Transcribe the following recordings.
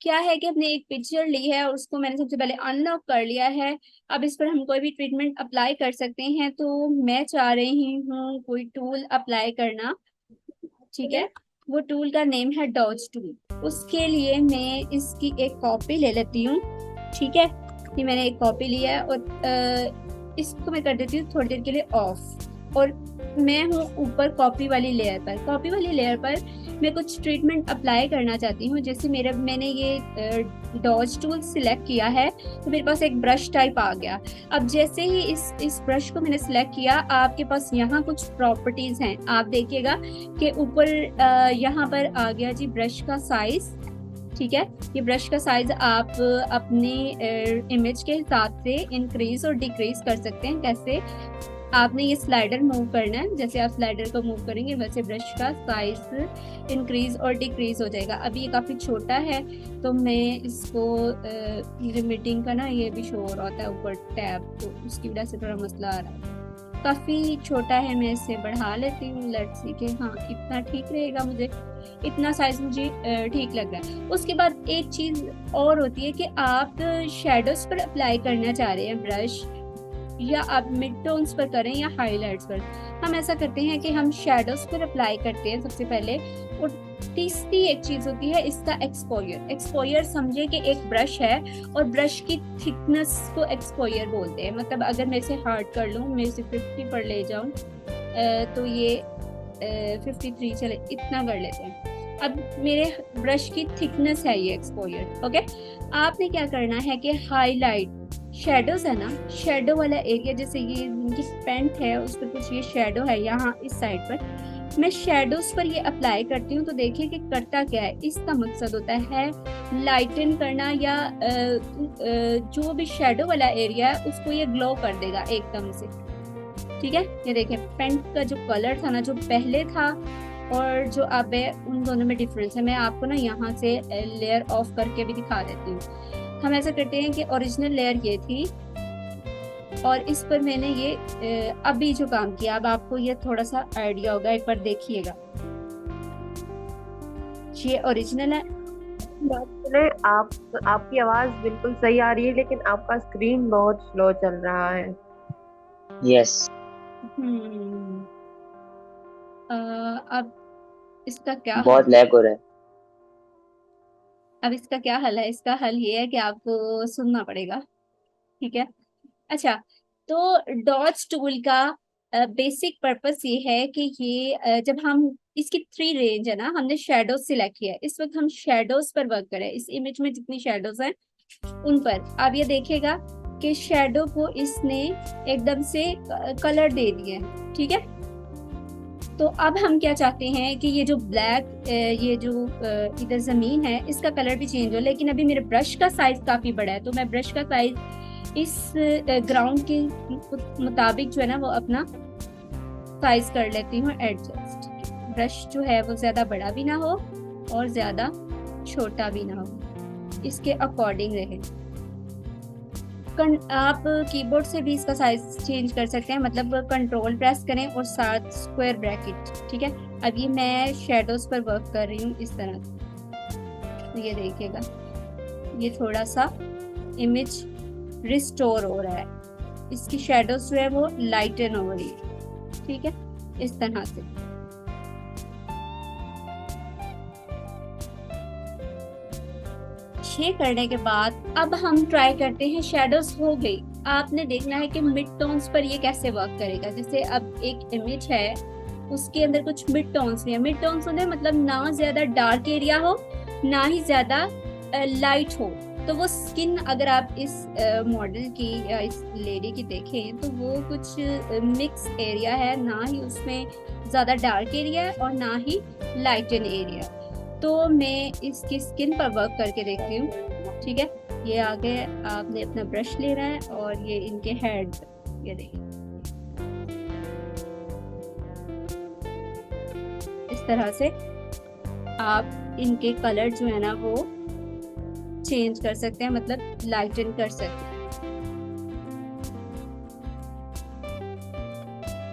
क्या है कि हमने एक पिक्चर ली है और उसको मैंने सबसे पहले अनलॉक कर लिया है। अब इस पर हम कोई भी ट्रीटमेंट अप्लाई कर सकते हैं, तो मैं चाह रही हूँ कोई टूल अप्लाई करना। ठीक है, वो टूल का नेम है डॉज टूल। उसके लिए मैं इसकी एक कॉपी ले लेती हूँ। ठीक है, ये मैंने एक कॉपी लिया है और इसको मैं कर देती हूँ थोड़ी देर के लिए ऑफ। और मैं हूँ ऊपर कॉपी वाली लेयर पर। कॉपी वाली लेयर पर मैं कुछ ट्रीटमेंट अप्लाई करना चाहती हूँ। जैसे मैंने ये डॉज टूल सिलेक्ट किया है, तो मेरे पास एक ब्रश टाइप आ गया। अब जैसे ही इस ब्रश को मैंने सिलेक्ट किया, आपके पास यहाँ कुछ प्रॉपर्टीज हैं, आप देखिएगा कि ऊपर यहाँ पर आ गया जी ब्रश का साइज। ठीक है, ये ब्रश का साइज आप अपनी इमेज के हिसाब से इंक्रीज और डिक्रीज कर सकते हैं। कैसे? आपने ये स्लाइडर मूव करना है, जैसे आप स्लाइडर को मूव करेंगे वैसे ब्रश का साइज इंक्रीज और डिक्रीज हो जाएगा। अभी ये काफी छोटा है, तो मैं इसको लिमिटिंग का ना ये भी शो हो रहा है ऊपर टैब, तो उसकी वजह से थोड़ा मसला आ रहा है। काफी छोटा है, मैं इसे बढ़ा लेती हूँ। लेट्स सी कि हाँ इतना ठीक रहेगा, मुझे इतना साइज मुझे ठीक लग रहा है। उसके बाद एक चीज और होती है कि आप शेडोज पर अप्लाई करना चाह रहे हैं ब्रश, या आप मिड टोन्स पर करें या हाईलाइट्स पर। हम ऐसा करते हैं कि हम शेडोज पर अप्लाई करते हैं सबसे पहले। और तीसरी एक चीज होती है इसका एक्सपोयर। एक्सपोयर समझे कि एक ब्रश है और ब्रश की थिकनेस को एक्सपोयर बोलते हैं। मतलब अगर मैं इसे हार्ड कर लूँ, मैं इसे 50 पर ले जाऊँ, तो ये 53 चले, इतना कर लेते हैं। अब मेरे ब्रश की थिकनेस है ये एक्सपोयर। ओके, आपने क्या करना है कि हाईलाइट शेडोज है ना, शेडो वाला एरिया, जैसे ये इनकी पेंट है उस पर कुछ ये शेडो है यहाँ इस साइड पर, मैं शेडोज पर ये अप्लाई करती हूँ। तो देखिए कि करता क्या है, इसका मकसद होता है लाइटन करना, या जो भी शेडो वाला एरिया है उसको ये ग्लो कर देगा एकदम से। ठीक है, ये देखिए पेंट का जो कलर था ना, जो पहले था और जो अब है, उन दोनों में डिफरेंस है। मैं आपको ना यहाँ से लेयर ऑफ करके भी दिखा देती हूँ। हम ऐसा करते हैं कि ओरिजिनल लेयर ये थी और इस पर मैंने ये अभी जो काम किया, अब आपको ये थोड़ा सा आइडिया होगा, एक बार देखिएगा। ये ओरिजिनल है। बात सुने आप, आपकी आवाज बिल्कुल सही आ रही है, लेकिन आपका स्क्रीन बहुत स्लो चल रहा है। यस। हम्म अब इसका क्या हल बहुत है? लैग हो रहा है। अब इसका क्या हल है? इसका हल ये है कि आपको सुनना पड़ेगा। ठीक है, अच्छा। तो डॉट्स टूल का बेसिक पर्पस ये है कि ये जब हम इसकी 3 रेंज है ना, हमने शेडोज सिलेक्ट किया है, इस वक्त हम शेडोज पर वर्क करें। इस इमेज में जितनी शेडोज हैं उन पर आप ये देखेगा कि शेडो को इसने एकदम से कलर दे दिए हैं। ठीक है, तो अब हम क्या चाहते हैं कि ये जो ब्लैक, ये जो इधर जमीन है, इसका कलर भी चेंज हो। लेकिन अभी मेरे ब्रश का साइज काफी बड़ा है, तो मैं ब्रश का साइज इस ग्राउंड के मुताबिक जो है ना वो अपना साइज कर लेती हूँ एडजस्ट। ब्रश जो है वो ज्यादा बड़ा भी ना हो और ज्यादा छोटा भी ना हो, इसके अकॉर्डिंग रहे। आप कीबोर्ड से भी इसका साइज चेंज कर सकते हैं, मतलब कंट्रोल प्रेस करें और साथ स्क्वायर ब्रैकेट। ठीक है, अब ये मैं शेडोज पर वर्क कर रही हूँ इस तरह से। तो ये देखिएगा, ये थोड़ा सा इमेज रिस्टोर हो रहा है, इसकी शेडोज जो है वो लाइटन हो रही है। ठीक है, इस तरह से। ये करने के बाद अब हम ट्राई करते हैं। शेडोज हो गई, आपने देखना है कि मिड टोन्स पर ये कैसे वर्क करेगा। जैसे अब एक इमेज है, उसके अंदर कुछ मिड टोन्स है। मिड टोन्स होते हैं मतलब ना ज्यादा डार्क एरिया हो ना ही ज्यादा लाइट हो। तो वो स्किन अगर आप इस मॉडल की या इस लेडी की देखें तो वो कुछ मिक्स एरिया है, ना ही उसमें ज्यादा डार्क एरिया है और ना ही लाइटन एरिया। तो मैं इसकी स्किन पर वर्क करके देखती हूँ। ठीक है, ये आगे आपने अपना ब्रश लेना है और ये इनके हेड, ये देखिए इस तरह से आप इनके कलर जो है ना वो चेंज कर सकते हैं, मतलब लाइटन कर सकते हैं।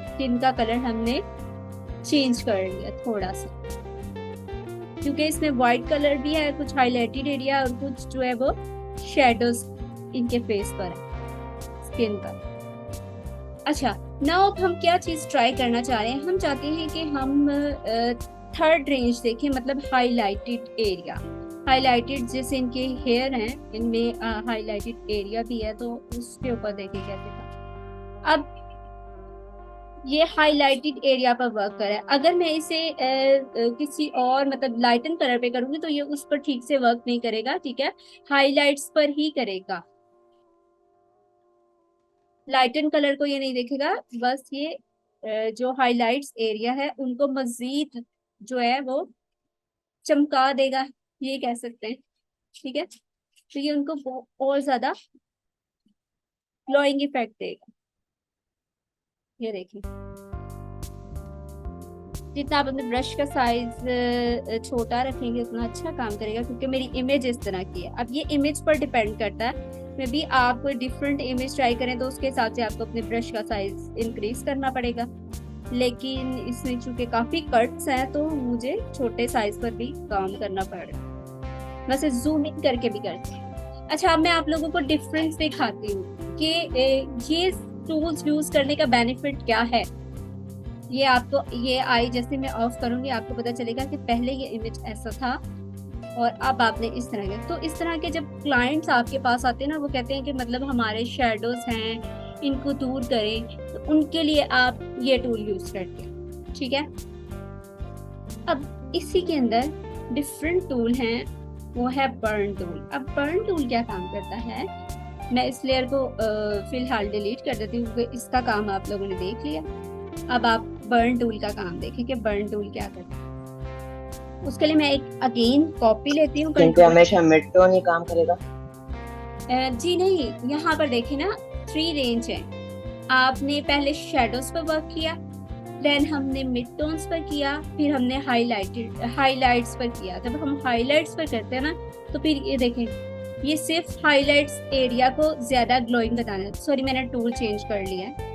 स्किन का कलर हमने चेंज कर लिया थोड़ा सा। क्योंकि इसमें वाइट कलर भी है, कुछ हाईलाइटेड एरिया और कुछ जो है वो शेडोज इनके फेस पर है, स्किन पर। अच्छा, नाउ अब हम क्या चीज ट्राई करना चाह रहे हैं, हम चाहते हैं कि हम थर्ड रेंज देखें, मतलब हाईलाइटेड एरिया। हाईलाइटेड जैसे इनके हेयर हैं, इनमें हाईलाइटेड एरिया भी है, तो उसके ऊपर देखें कैसे था। अब ये हाईलाइटेड एरिया पर वर्क कर रहा है। अगर मैं इसे किसी और मतलब लाइटन कलर पे करूंगी तो ये उस पर ठीक से वर्क नहीं करेगा, ठीक है, हाईलाइट्स पर ही करेगा। लाइटन कलर को ये नहीं देखेगा, बस ये जो हाईलाइट्स एरिया है उनको मजीद जो है वो चमका देगा, ये कह सकते हैं, ठीक है। तो ये उनको और ज्यादा ग्लोइंग इफेक्ट देगा। ये देखिए, जितना आप अपने ब्रश का साइज छोटा रखेंगे उतना अच्छा काम करेगा, क्योंकि मेरी इमेज इस तरह की है। अब ये इमेज पर डिपेंड करता है, मे बी आप कोई डिफरेंट इमेज ट्राई करें तो उसके हिसाब से आपको अपने ब्रश का साइज इंक्रीज करना पड़ेगा। लेकिन इसमें चूंकि काफी कट्स हैं तो मुझे छोटे साइज पर भी काम करना पड़ रहा है, वैसे जूम इन करके भी करते हैं। अच्छा, अब मैं आप लोगों को डिफरेंस दिखाती हूँ कि ये टूल्स यूज करने का बेनिफिट क्या है। ये आपको, ये आई जैसे मैं ऑफ करूंगी आपको पता चलेगा कि पहले ये इमेज ऐसा था और अब आपने इस तरह के। तो इस तरह के जब क्लाइंट्स आपके पास आते हैं ना, वो कहते हैं कि मतलब हमारे शेडोज हैं इनको दूर करें, तो उनके लिए आप ये टूल यूज करते हैं, ठीक है। अब इसी के अंदर डिफरेंट टूल हैं, वो है बर्न टूल। अब बर्न टूल क्या काम करता है, मैं इस लेयर को फिलहाल डिलीट कर देती हूँ क्योंकि इसका काम आप लोगों ने देख लिया। अब आप बर्न टूल का काम देखें कि बर्न टूल क्या करता है। उसके लिए मैं एक अगेन कॉपी लेती हूँ। हमेशा मिड टोन ही काम करेगा? जी नहीं, यहाँ पर देखें ना 3 रेंज है। आपने पहले शेडोज पर वर्क किया, देन हमने मिड टोन्स पर किया, फिर हमने हाईलाइट्स पर किया। जब हम हाईलाइट्स पर करते हैं ना तो फिर ये देखें, ये सिर्फ हाईलाइट्स एरिया को ज्यादा ग्लोइंग बताना है। सॉरी, मैंने टूल चेंज कर लिया है।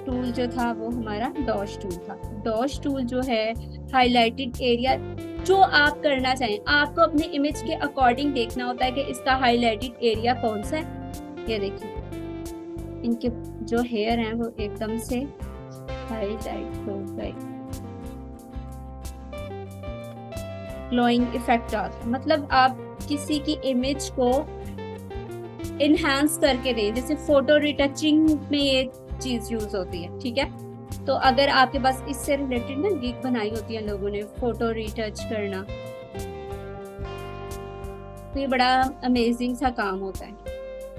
टूल जो था वो हमारा डॉश टूल था। डॉश टूल जो है हाईलाइटेड एरिया जो आप करना चाहें, आपको अपने इमेज के अकॉर्डिंग देखना होता है कि इसका हाईलाइटेड एरिया कौन सा है। ये देखिए, इनके जो हेयर हैं वो एकदम से हाईलाइट हो गए, ग्लोइंग इफेक्ट आता है। मतलब आप किसी की इमेज को इनहांस करके दें, जैसे फोटो रिटचिंग में ये चीज यूज होती है, ठीक है। तो अगर आपके पास इससे रिलेटेड ना गिग बनाई होती है लोगों ने, फोटो रिटच करना, तो ये बड़ा अमेजिंग सा काम होता है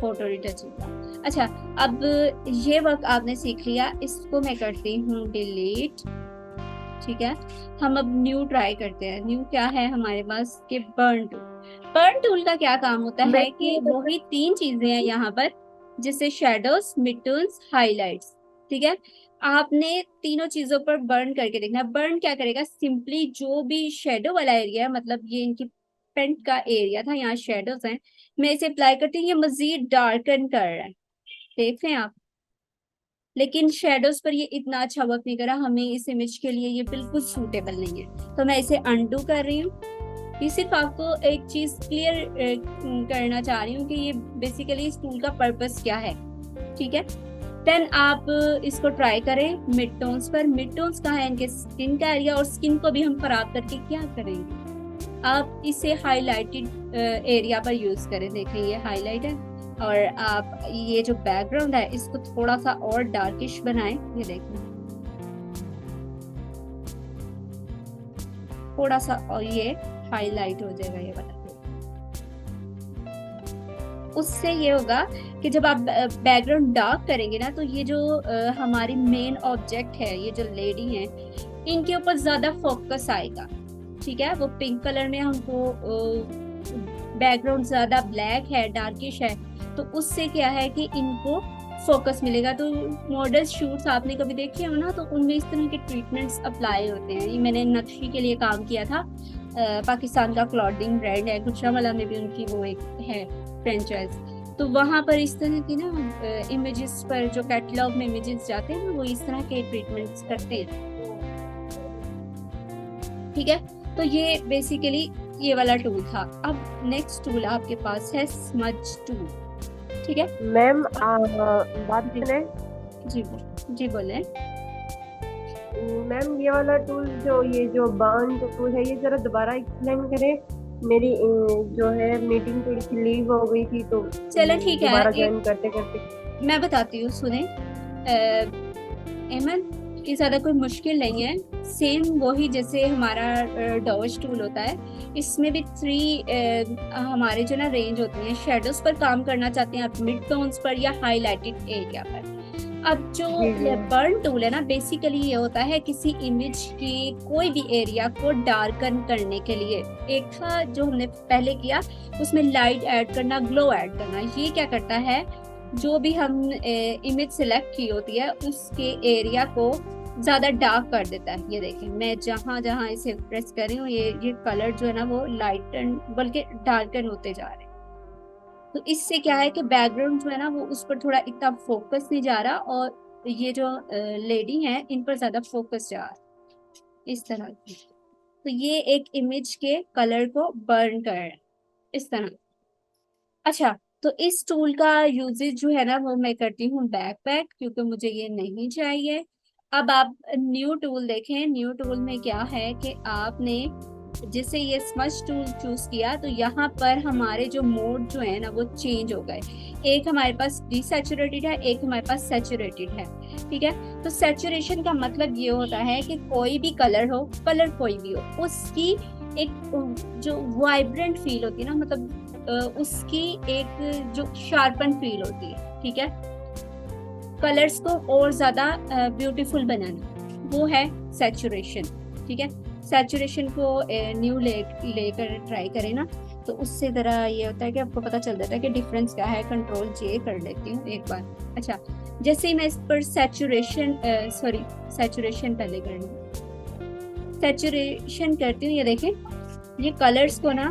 फोटो रिटचिंग का। अच्छा, अब ये वर्क आपने सीख लिया, इसको मैं करती हूँ डिलीट, ठीक है। हम अब न्यू ट्राई करते हैं। न्यू क्या है हमारे पास कि बर्न टूल। बर्न टूल का क्या काम होता है कि वही 3 चीजें हैं यहाँ पर, जिससे शेडोज, मिडटोन्स, हाईलाइट्स, ठीक है। आपने तीनों चीजों पर बर्न करके देखना है। बर्न क्या करेगा, सिंपली जो भी शेडो वाला एरिया है, मतलब ये इनकी पेंट का एरिया था, यहाँ शेडोज हैं, मैं इसे अप्लाई करती हूँ, ये मजीद डार्कन कर रहा है, देख रहे हैं आप। लेकिन शेडोज पर ये इतना अच्छा वर्क नहीं करा, हमें इस इमेज के लिए ये बिल्कुल सूटेबल नहीं है। तो मैं इसे अनडू कर रही हूँ। ये सिर्फ आपको एक चीज क्लियर करना चाह रही हूँ कि ये बेसिकली इस टूल का पर्पस क्या है, ठीक है। देन आप इसको ट्राई करें मिड टोन्स पर। मिड टोन्स कहाँ है, इनके स्किन का एरिया, और स्किन को भी हम खराब करके क्या करेंगे, आप इसे हाईलाइटेड एरिया पर यूज करें। देखें ये हाईलाइट है, और आप ये जो बैकग्राउंड है इसको थोड़ा सा और डार्किश बनाएं। ये देखें थोड़ा सा, और ये हाईलाइट हो जाएगा ये वाला। उससे ये होगा कि जब आप बैकग्राउंड डार्क करेंगे ना, तो ये जो हमारी मेन ऑब्जेक्ट है, ये जो लेडी है, इनके ऊपर ज्यादा फोकस आएगा, ठीक है। वो पिंक कलर में हमको बैकग्राउंड ज्यादा ब्लैक है, डार्किश है, तो उससे क्या है कि इनको फोकस मिलेगा। तो मॉडल शूट्स आपने कभी देखे हो ना, तो उनमें इस तरह के ट्रीटमेंट्स अप्लाई होते हैं। ये मैंने नक्शी के लिए काम किया था, पाकिस्तान का क्लॉथिंग ब्रांड है, गुजरावाला में भी उनकी वो एक है फ्रेंचाइज। तो वहां पर इस तरह की ना इमेजेस पर, जो कैटलॉग में इमेजेस जाते हैं ना, वो इस तरह के ट्रीटमेंट्स करते हैं, ठीक है। तो ये बेसिकली ये वाला टूल था। अब नेक्स्ट टूल आपके पास है स्मज टूल, ठीक है मैम बात सुने। जी बोले। मैम ये वाला टूल ये जो बर्न टूल है, ये जरा दोबारा एक्सप्लेन करें। मेरी जो है मीटिंग थोड़ी सी लीव हो गई थी, तो चलो ठीक है, दोबारा ज्वाइन करते करते मैं बताती हूँ, सुने एमन, ये ज्यादा कोई मुश्किल नहीं है। सेम वही जैसे हमारा डॉज टूल होता है, इसमें भी 3 हमारे जो ना रेंज होती है, शेडोज पर काम करना चाहते हैं आप, मिड टोन्स पर या हाईलाइटेड एरिया पर। अब जो बर्न टूल है ना, बेसिकली ये होता है किसी इमेज की कोई भी एरिया को डार्कन करने के लिए। एक था जो हमने पहले किया, उसमें लाइट ऐड करना, ग्लो ऐड करना। ये क्या करता है, जो भी हम इमेज सिलेक्ट की होती है उसके एरिया को ज्यादा डार्क कर देता है। ये देखें, मैं जहां जहां इसे प्रेस कर रही हूँ, ये कलर जो है ना वो लाइटन बल्कि डार्कन होते जा रहे हैं। तो इससे क्या है कि बैकग्राउंड जो है ना वो उस पर थोड़ा इतना फोकस नहीं जा रहा, और ये जो लेडी है इन पर ज्यादा फोकस जा रहा है इस तरह की। तो ये एक इमेज के कलर को बर्न कर रहा है इस तरह। अच्छा, तो इस टूल का यूजेज जो है ना वो मैं करती हूँ बैकपैक, क्योंकि मुझे ये नहीं चाहिए। अब आप न्यू टूल देखें। न्यू टूल में क्या है कि आपने जैसे ये स्मज टूल चूज किया, तो यहाँ पर हमारे जो मोड जो है ना वो चेंज हो गए। एक हमारे पास डिसैचुरेटेड है, एक हमारे पास सैचुरेटेड है, ठीक है। तो सैचुरेशन का मतलब ये होता है कि कोई भी कलर हो, कलर कोई भी हो, उसकी एक जो वाइब्रेंट फील होती है ना, मतलब उसकी एक जो शार्पन फील होती है, ठीक है। कलर्स को और ज्यादा ब्यूटीफुल बनाना, वो है सैचुरेशन, ठीक है। सैचुरेशन को न्यू लेकर ट्राई करें ना, तो उससे जरा ये होता है कि आपको पता चल जाता है कि डिफरेंस क्या है। कंट्रोल जे कर लेती हूँ एक बार। अच्छा, जैसे ही मैं इस पर सैचुरेशन पहले करनी, सैचुरेशन करती हूँ, ये देखें ये कलर्स को ना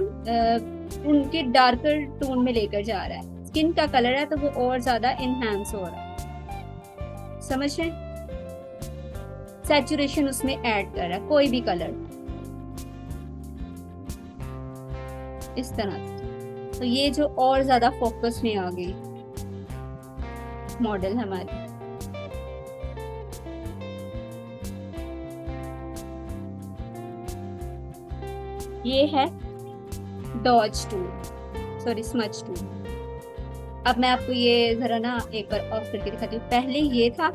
उनके डार्कर टोन में लेकर जा रहा है। स्किन का कलर है तो वो और ज्यादा इनहैंस हो रहा है, समझ रहे? सैचुरेशन उसमें ऐड कर रहा है कोई भी कलर इस तरह से। तो ये जो और ज्यादा फोकस में आ गई मॉडल हमारी। ये है dodge tool, sorry smudge tool. अब मैं आपको ये जरा ना एक बार ऑफ करके दिखाती हूँ। पहले ये था,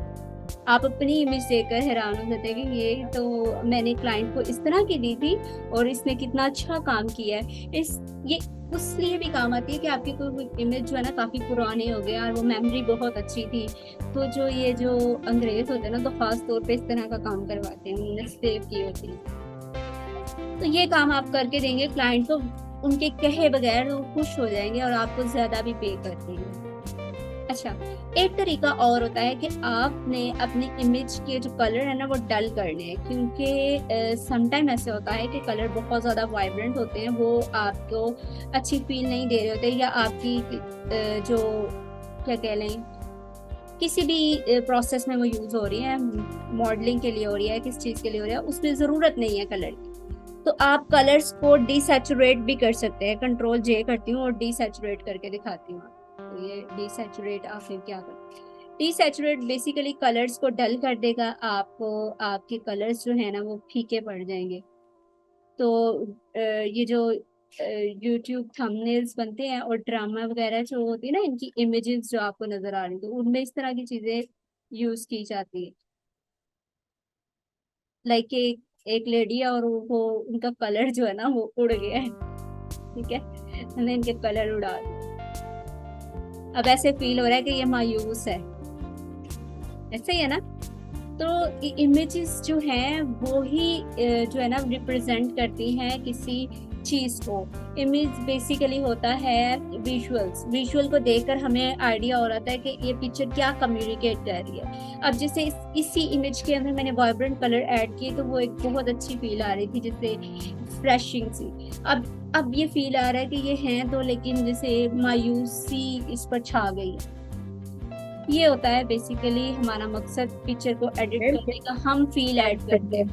आप अपनी इमेज देखकर हैरान हो जाते हैं कि ये तो मैंने क्लाइंट को इस तरह की दी थी और इसने कितना अच्छा काम किया है। ये उस लिए भी काम आती है कि आपकी कोई इमेज जो है ना काफी पुरानी हो गया और वो मेमोरी बहुत अच्छी थी, तो जो अंग्रेज होते हैं ना, तो खास तौर पे इस तरह का काम करवाते हैं, उन्होंने सेव की होती है। तो ये काम आप करके देंगे क्लाइंट को, उनके कहे बगैर वो खुश हो जाएंगे और आपको ज्यादा भी पे कर देंगे। अच्छा, एक तरीका और होता है कि आपने अपनी इमेज के जो कलर है ना वो डल करने हैं, क्योंकि समटाइम ऐसे होता है कि कलर बहुत ज़्यादा वाइब्रेंट होते हैं, वो आपको अच्छी फील नहीं दे रहे होते, या आपकी जो क्या कह लें किसी भी प्रोसेस में वो यूज़ हो रही है, मॉडलिंग के लिए हो रही है, किस चीज़ के लिए हो रही है, उसमें ज़रूरत नहीं है कलर की, तो आप कलर्स को डिसैचुरेट भी कर सकते हैं। कंट्रोल जे करती हूँ और डिसैचुरेट करके दिखाती हूँ। तो ये डिसैचुरेट आप फिर क्या करते, डिसैचुरेट बेसिकली कलर्स को डल कर देगा, आपको आपके कलर्स जो है ना वो फीके पड़ जाएंगे। तो ये जो यूट्यूब थंबनेल्स बनते हैं और ड्रामा वगैरह जो होती है ना, इनकी इमेजेस जो आपको नजर आ रही, तो उनमें इस तरह की चीजें यूज की जाती है। लाइक एक लेडी है और वो उनका कलर जो है ना वो उड़ गया है, ठीक है, हमने इनके कलर उड़ा दिए। अब ऐसे फील हो रहा है कि ये मायूस है, ऐसे ही है ना। तो इमेजेस जो हैं वो ही जो है ना रिप्रेजेंट करती हैं किसी चीज को। इमेज बेसिकली होता है विजुअल को देखकर हमें आइडिया हो रहा था कि ये पिक्चर क्या कम्युनिकेट कर रही है। अब जैसे इसी इमेज के अंदर मैंने वाइब्रेंट कलर ऐड किए, तो वो एक बहुत अच्छी फील आ रही थी, जैसे फ्रेशिंग सी। अब ये फील आ रहा है कि ये हैं तो, लेकिन जैसे मायूसी इस पर छा गई है। ये होता है बेसिकली हमारा मकसद पिक्चर को एडिट करने का, हम फील ऐड करते हैं।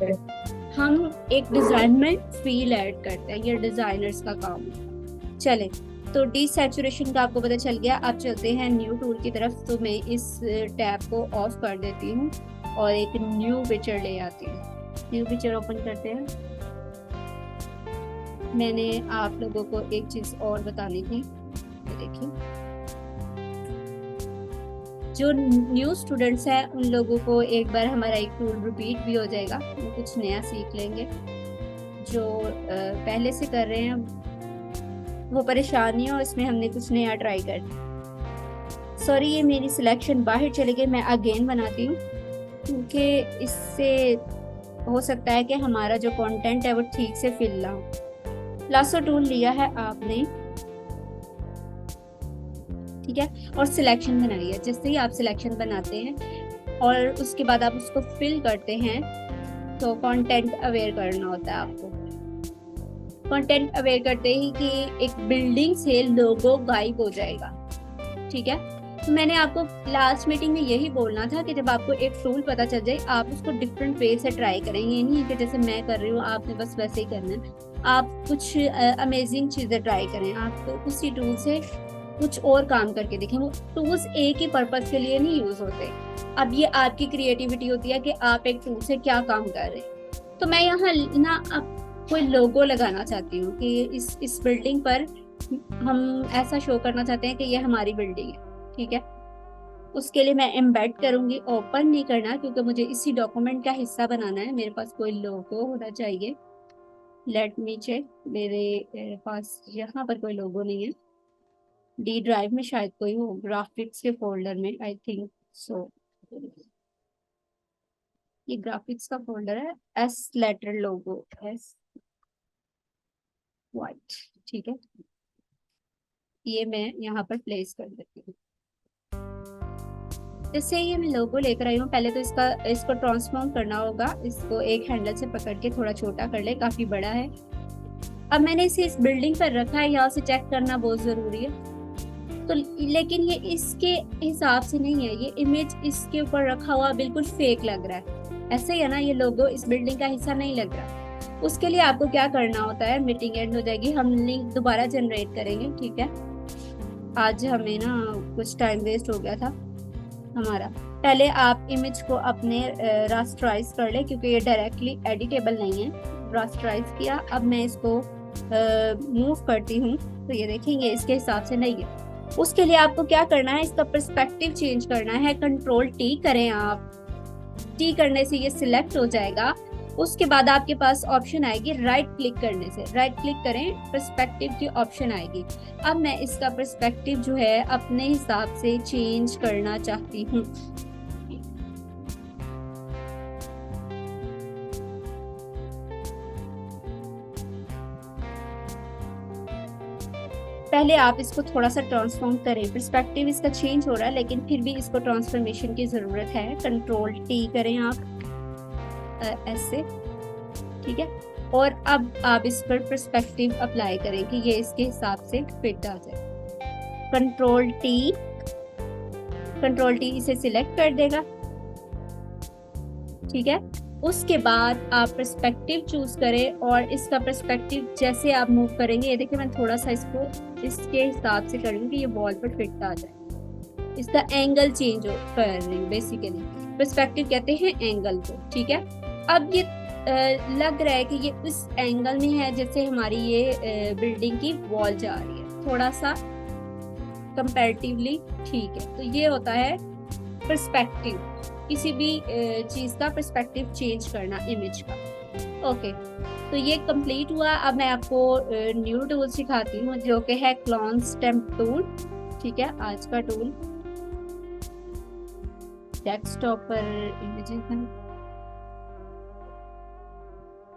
हम एक डिजाइन में फील ऐड करते हैं, ये डिजाइनर्स का काम है। चले, तो डीसैचुरेशन का आपको पता चल गया। अब चलते हैं न्यू टूल की तरफ। तो मैं इस टैब को ऑफ कर देती हूँ और एक न्यू पिक्चर ले आती हूँ। न्यू पिक्चर ओपन करते हैं। मैंने आप लोगों को एक चीज और बतानी थी, देखिए जो न्यू स्टूडेंट्स हैं उन लोगों को एक बार हमारा एक टूल रिपीट भी हो जाएगा, वो कुछ नया सीख लेंगे। जो पहले से कर रहे हैं वो परेशानी हो, इसमें हमने कुछ नया ट्राई कर। सॉरी, ये मेरी सिलेक्शन बाहर चले गई, मैं अगेन बनाती हूँ क्योंकि इससे हो सकता है कि हमारा जो कंटेंट है वो ठीक से फिल ना हो। लासो टूल लिया है आपने, ठीक है, और सिलेक्शन बनाई है। जैसे ही आप सिलेक्शन बनाते हैं और उसके बाद आप उसको फिल करते हैं तो कंटेंट अवेयर करना होता है आपको। कंटेंट अवेयर करते ही कि एक बिल्डिंग से लोगो गायब हो जाएगा, ठीक है। तो मैंने आपको लास्ट मीटिंग में यही बोलना था कि जब आपको एक टूल पता चल जाए आप उसको डिफरेंट वे से ट्राई करेंगे। ये नहीं है कि जैसे मैं कर रही हूँ आपने बस वैसे ही करना है। आप कुछ अमेजिंग चीजें ट्राई करें, आप उसी टूल से कुछ और काम करके देखें। वो टूल्स एक ही पर्पज के लिए नहीं यूज होते। अब ये आपकी क्रिएटिविटी होती है कि आप एक टूल से क्या काम कर रहे हैं। तो मैं यहाँ ना अब कोई लोगो लगाना चाहती हूँ कि इस बिल्डिंग पर हम ऐसा शो करना चाहते हैं कि ये हमारी बिल्डिंग है, ठीक है। उसके लिए मैं एम्बेड करूंगी, ओपन नहीं करना क्योंकि मुझे इसी डॉक्यूमेंट का हिस्सा बनाना है। मेरे पास कोई लोगो होना चाहिए। लेट मी चेक, मेरे पास यहाँ पर कोई लोगो नहीं है। डी ड्राइव में शायद कोई हो, ग्राफिक्स के फोल्डर में, आई थिंक सो। ये ग्राफिक्स का फोल्डर है, एस लेटर लोगो, एस वाइट, ठीक है। ये मैं यहाँ पर प्लेस कर देती हूँ। जैसे ये मैं लोगो लेकर आई हूँ, पहले तो इसको ट्रांसफॉर्म करना होगा। इसको एक हैंडल से पकड़ के थोड़ा छोटा कर ले, काफी बड़ा है। अब मैंने इसे इस बिल्डिंग पर रखा है, यहाँ से चेक करना बहुत जरूरी है। तो लेकिन ये इसके हिसाब से नहीं है, ये इमेज इसके ऊपर रखा हुआ बिल्कुल फेक लग रहा है। ऐसे ही है ना, ये लोगो इस बिल्डिंग का हिस्सा नहीं लग रहा। उसके लिए आपको क्या करना होता है, मीटिंग एंड हो जाएगी, हम लिंक दोबारा जनरेट करेंगे, ठीक है। आज हमें ना कुछ टाइम वेस्ट हो गया था हमारा। पहले आप इमेज को अपने रास्टराइज कर ले क्योंकि ये डायरेक्टली एडिटेबल नहीं है। रास्टराइज किया, अब मैं इसको मूव करती हूँ तो ये देखेंगे इसके हिसाब से नहीं है। उसके लिए आपको क्या करना है, इसका पर्सपेक्टिव चेंज करना है। कंट्रोल टी करें आप, टी करने से ये सिलेक्ट हो जाएगा। उसके बाद आपके पास ऑप्शन आएगी राइट क्लिक करने से, राइट क्लिक करें, पर्सपेक्टिव की ऑप्शन आएगी। अब मैं इसका पर्सपेक्टिव जो है अपने हिसाब से चेंज करना चाहती हूँ। पहले आप इसको थोड़ा सा ट्रांसफॉर्म करें। पर्सपेक्टिव इसका चेंज हो रहा है लेकिन फिर भी इसको ट्रांसफॉर्मेशन की जरूरत है। कंट्रोल टी करें आप ऐसे, ठीक है। और अब आप इस पर पर्सपेक्टिव अप्लाई करें कि ये इसके हिसाब से फिट आ जाए। कंट्रोल टी इसे सिलेक्ट कर देगा, ठीक है। उसके बाद आप पर्सपेक्टिव चूज करें और इसका पर्सपेक्टिव जैसे आप मूव करेंगे, ये देखिए मैं थोड़ा सा इसको इसके हिसाब से करूंगी कि ये वॉल पर फिट आ जाए। इसका एंगल चेंज कर रही हूँ। बेसिकली पर्सपेक्टिव कहते हैं एंगल को, ठीक है। अब ये लग रहा है कि ये उस एंगल में है जैसे हमारी ये बिल्डिंग की वॉल जा रही है, थोड़ा सा कंपैरेटिवली ठीक है। तो ये होता है पर्सपेक्टिव, किसी भी चीज का पर्सपेक्टिव चेंज करना इमेज का। ओके, तो ये कंप्लीट हुआ। अब मैं आपको न्यू टूल सिखाती हूँ जो कि है क्लोन स्टैम्प टूल, ठीक है। आज का टूल डेस्कटॉप पर इमेजेस है।